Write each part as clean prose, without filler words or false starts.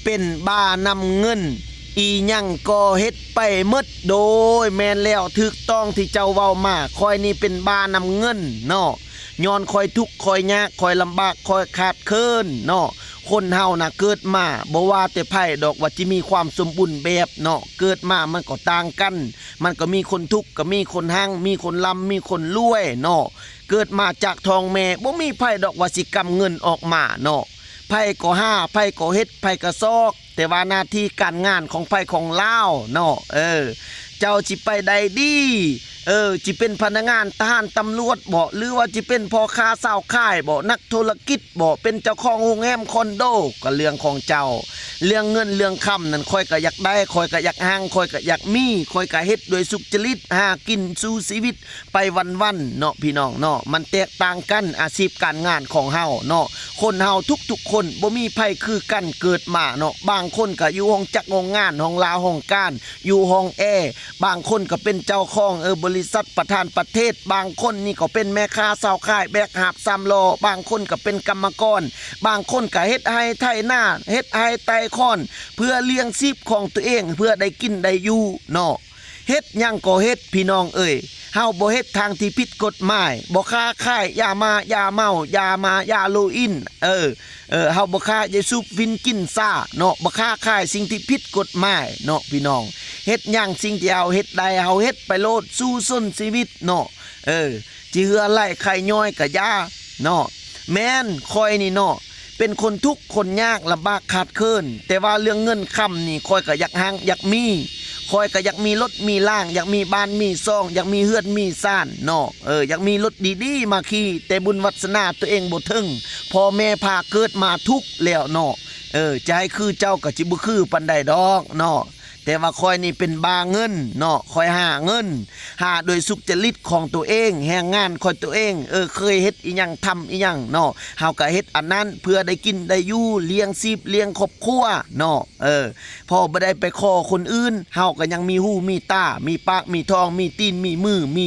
เป็นบ้านำเงินอีหยังก็เฮ็ดไปหมดโดยแม่นแล้วถูกต้องที่เจ้าเว้ามาคอยนี่เป็นบ้านำเงินเนาะย้อนคอยทุกข์คอยยากคอยลำบากคอยขาดเคินเนาะคนเฮาน่ะเกิดมาบ่ว่าแต่ไผดอกว่าสิมีความสมบูรณ์แบบเนาะเกิดมามันก็ต่างกันมันก็มีคนทุกข์ก็มีคนหั่งมีคนร่ำมีคนรวยเนาะเกิดมาจากท้องแม่บ่มีไผดอกว่าสิกำเงินออกมาเนาะไผก็หาไผก็เฮ็ดไผก็ซอกแต่ว่าหน้าที่การงานของไผของลาวเนาะเจ้าสิไปใดดีจิเป็นพนักงานทหารตำรวจบ่หรือว่าจิเป็นพ่อค้าสาวขายบ่นักธุรกิจบ่เป็นเจ้าของโรงแรมคอนโดก็เรื่องของเจ้าเรื่องเงินเรื่องคำนั่นค่อยก็อยากได้ค่อยก็อยากห่างค่อยก็อยากมีค่อยก็เฮ็ดด้วยสุจริตหากินสู่ชีวิตไปวันๆเนาะพี่น้องเนาะมันแตกต่างกันอาชีพการงานของเฮาเนาะคนเฮาทุกๆคนบ่มีไผคือกันเกิดมาเนาะบางคนก็อยู่ห้องจักรโรงงานห้องลาห้องการอยู่ห้องแอร์บางคนก็เป็นเจ้าของบริษัทประธานประเทศบางคนนี่ก็เป็นแม่ค้าสาวขายแบกหาบ3ล้อบางคนก็เป็นกรรมกรบางคนก็เฮ็ดไร่ไถนาเฮ็ดไร่ไต่ค้อนเพื่อเลี้ยงชีพของตัวเองเพื่อได้กินได้อยู่เนาะเฮ็ดหยังก็เฮ็ดพี่น้องเฮาบ่เฮ็ดทางที่ผิดกฎหมายบ่ค้าขายยามายาเมายายาโลอินเฮาบ่ค้ายาสูบวินกินซ่าเนาะบ่ค้าขายสิ่งที่ผิดกฎหมายเนาะพี่น้องเฮ็ดหยังสิ่งที่เฮาเฮ็ดได้เฮาเฮ็ดไปโลดสู้ส้นชีวิตเนาะจิเหือไล่ไข่ย้อยก็ยาเนาะแม่นคอยนี่เนาะเป็นคนทุกข์คนยากลำบากขาดเคินแต่ว่าเรื่องเงินค่ำนี่คอยก็อยากห่างอยากมีคอยก็อยากมีรถมีล่างอยากมีบ้านมีซองอยากมีเฮือนมีซ่านเนาะอยากมีรถดีๆมาขี่แต่บุญวาสนาตัวเองบ่ถึงพ่อแม่พาเกิดมาทุกข์แล้วเนาะจะให้คือเจ้าก็สิบ่คือปานใดดอกเนาะแต่ว่าคอยนี่เป็นบาเงินเนาะคอยหาเงินหาโดยสุจริตของตัวเองแห่งงานคอยตัวเองเคยเฮ็ดอีหยังทำอีหยังเนาะเฮาก็เฮ็ดอันนั้นเพื่อได้กินได้อยู่เลี้ยงชีพเลี้ยงครอบครัวเนาะพอบ่ได้ไปขอคนอื่นเฮาก็ยังมีหูมีตามีปากมีท้องมีตีนมีมือมี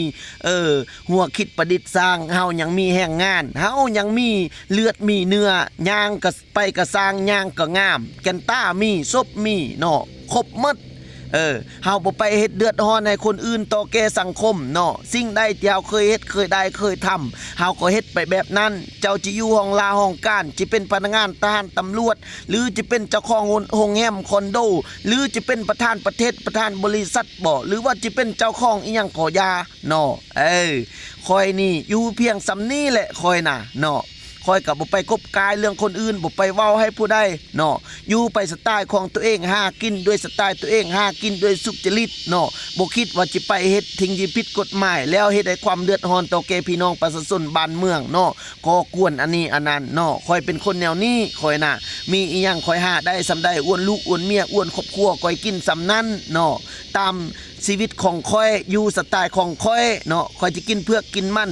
หัวคิดประดิษฐ์สร้างเฮายังมีแห่งงานเฮายังมีเลือดมีเนื้อย่างก็ไปก็สร้างย่างก็งามแก่นตามีศพมีเนาะครบหมดเฮาบ่ไปเฮ็ดเดือดร้อนให้คนอื่นต่อแก่สังคมเนาะสิ่งใดที่เฮาเคยเฮ็ดเคยได้เคยทำเฮาก็เฮ็ดไปแบบนั้นเจ้าจะอยู่ห้องลาห้องการจะเป็นพนักงานทหารตำรวจหรือจะเป็นเจ้าของโรงแรมคอนโดหรือจะเป็นประธานประเทศประธานบริษัทบ่หรือว่าจะเป็นเจ้าของอีหยังก็อย่าเนาะคอยนี่อยู่เพียงสำนี้แหละคอยน่ะเนาะคอยกับบ่ไปกบกายเรื่องคนอื่นบ่ไปเว้าให้ผู้ใดเนาะอยู่ไปสไตล์ของตัวเองหากินด้วยสไตล์ตัวเองหากินด้วยสุจริตเนาะบ่คิดว่าสิไปเฮ็ดทิ้งที่ผิดกฎหมายแล้วเฮ็ดให้ความเดือดร้อนต่อแก่พี่น้องประชาชนบ้านเมืองเนาะก่อกวนอันนี้อันนั้นเนาะคอยเป็นคนแนวนี้คอยน่ะมีอีหยังคอยหาได้สำได้อ้วนลูกอ้วนเมียอ้วนครอบครัวคอยกินสำนั้นเนาะตามชีวิตของคอยอยู่สไตล์ของคอยเนาะคอยจะกินเพื่อกินมัน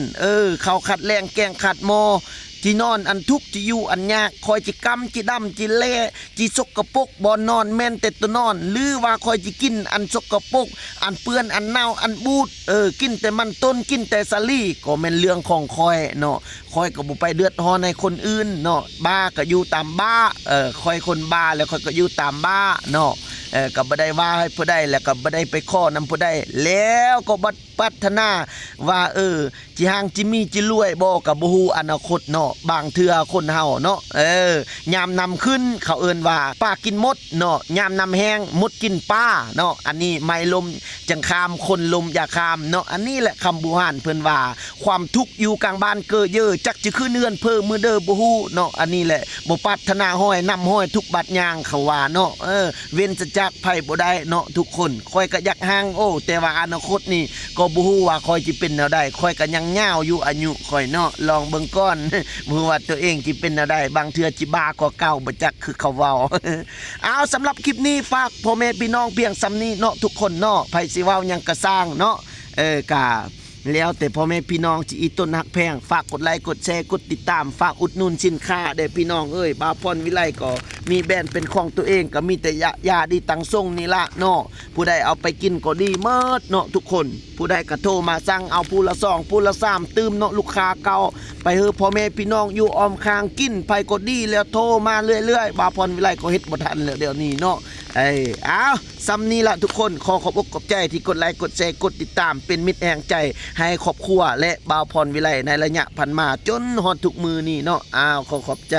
ข้าวขัดแรงแกงขัดหม้อจีนอนอันทุกจีอยู่อันยากคอยจิกำจีดำจีเล่จีสกปรกบ่นอนแม่นแต่ตัวนอนหรือว่าคอยจิกินอันสกปรกอันเปื้อนอันเน่าอันบูดกินแต่มันต้นกินแต่สาลี่ก็แม่นเรื่องของคอยเนาะคอยก็บ่ไปเดือดร้อนให้คนอื่นเนาะบ้าก็อยู่ตามบ้าคอยคนบ้าแล้วคอยก็อยู่ตามบ้าเนาะก็บ่ได้ว่าให้ผู้ใดแล้วก็บ่ได้ไปขอนำผู้ใดแล้วก็บ่พัฒนาว่าจิห่างจิมีจิรวยบ่ก็บ่ฮู้อนาคตเนาะบางเทื่อคนเฮาเนาะยามนำขึ้นเขาเอิ้นว่าป้ากินมดเนาะยามนำแห้งมดกินป้าเนาะอันนี้ไม่ลมจังคามคนลมอย่าคามเนาะอันนี้แหละคำโบราณเพิ่นว่าความทุกข์อยู่กลางบ้านเกอเยอะจักจะคือเนือนเพิ่มมือเด้อบ่ฮู้เนาะอันนี้แหละบ่พัฒนาห้อยนำห้อยทุกบัดย่างเขาว่าเนาะเว้นจากไผบ่ได้เนาะทุกคนค่อยก็อยากห่างแต่ว่าอนาคตนี่ก็บ่ฮู้ว่าค่อยสิเป็นแนวใดค่อยก็ยังยาวอยู่อายุค่อยเนาะลองเบิ่งก่อน บ่ฮู้ว่าตัวเองสิเป็นแนวใดบางเทื่อสิบ้ากว่าเก่าบ่จักคือเขาเว้า เอาสำหรับคลิปนี้ฝากพ่อแม่พี่น้องเพียงส่ำนี้เนาะทุกคนเนาะไผสิเว้าหยังก็สร้างเนาะกะ แล้วแต่พ่อแม่พี่น้องที่อีต้นฮักแพงฝากกดไลค์กดแชร์กดติดตามฝากอุดหนุนสินค้าเด้อพี่น้องเอ้ยบ่าวพรวิไลก็มีแบรนด์เป็นของตัวเองก็มีแต่ยาดีตังส่งนี่ละเนาะผู้ใดเอาไปกินก็ดีเมิดเนาะทุกคนผู้ใดก็โทรมาสั่งเอาผู้ละ2ผู้ละ3ตื่มเนาะลูกค้าเก่าไปเฮอพ่อแม่พี่น้องอยู่อ้อมข้างกินไปก็ดีแล้วโทรมาเรื่อยๆบ่าวพรวิไลก็เฮ็ดบ่ทันแล้วเดี๋ยวนี้เนาะอ้าวซ้ำนี้ละทุกคนขอขอบอกขอบใจที่กดไลค์กดแชร์กดติดตามเป็นมิตรแห่งใจให้ครอบครัวและบ่าวพรวิไลในระยะผ่านมาจนฮอดทุกมือนี่เนาะอ้าวขอขอบใจ